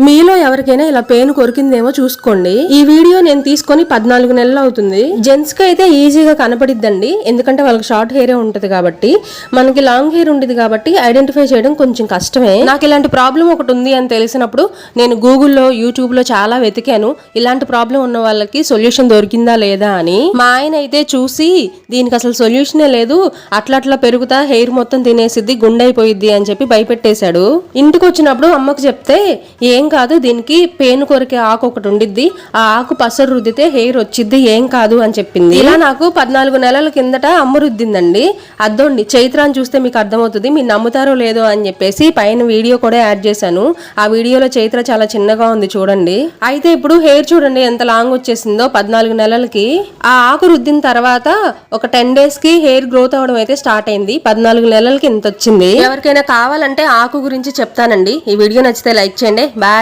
మీలో ఎవరికైనా ఇలా పెయిన్ కొరికిందేమో చూసుకోండి. ఈ వీడియో నేను తీసుకొని 14 నెలలు అవుతుంది. జెంట్స్ కి అయితే ఈజీగా కనపడిద్దండి, ఎందుకంటే వాళ్ళకి షార్ట్ హెయిర్ ఉంటది కాబట్టి. మనకి లాంగ్ హెయిర్ ఉండేది కాబట్టి ఐడెంటిఫై చేయడం కొంచెం కష్టమే. నాకు ఇలాంటి ప్రాబ్లం ఒకటి ఉంది అని తెలిసినప్పుడు నేను గూగుల్లో, యూట్యూబ్ లో చాలా వెతికాను, ఇలాంటి ప్రాబ్లం ఉన్న వాళ్ళకి సొల్యూషన్ దొరికిందా లేదా అని. మా ఆయన అయితే చూసి దీనికి అసలు సొల్యూషనే లేదు, అట్లా పెరుగుతా హెయిర్ మొత్తం తినేసిద్ది, గుండైపోయిద్ది అని చెప్పి భయపెట్టేశాడు. ఇంటికి వచ్చినప్పుడు అమ్మకు చెప్తే ఏం కాదు, దీనికి పేను కొరికే ఆకు ఒకటి ఉండిద్ది, ఆ ఆకు పసరు రుద్దితే హెయిర్ వచ్చిద్ది, ఏం కాదు అని చెప్పింది. ఇలా నాకు 14 నెలల కిందట అమ్మ రుద్దిందండి. అద్దోండి చైత్రాన్ని చూస్తే మీకు అర్థమవుతుంది, మీరు నమ్ముతారో లేదో అని చెప్పేసి పైన వీడియో కూడా యాడ్ చేశాను. ఆ వీడియోలో చైత్ర చాలా చిన్నగా ఉంది చూడండి. అయితే ఇప్పుడు హెయిర్ చూడండి ఎంత లాంగ్ వచ్చేసిందో 14 నెలలకి. ఆ ఆకు రుద్దిన తర్వాత ఒక 10 days కి హెయిర్ గ్రోత్ అవడం అయితే స్టార్ట్ అయింది. 14 నెలలకి ఇంత వచ్చింది. ఎవరికైనా కావాలంటే ఆకు గురించి చెప్తానండి. ఈ వీడియో నచ్చితే లైక్ చేయండి. బాయ్.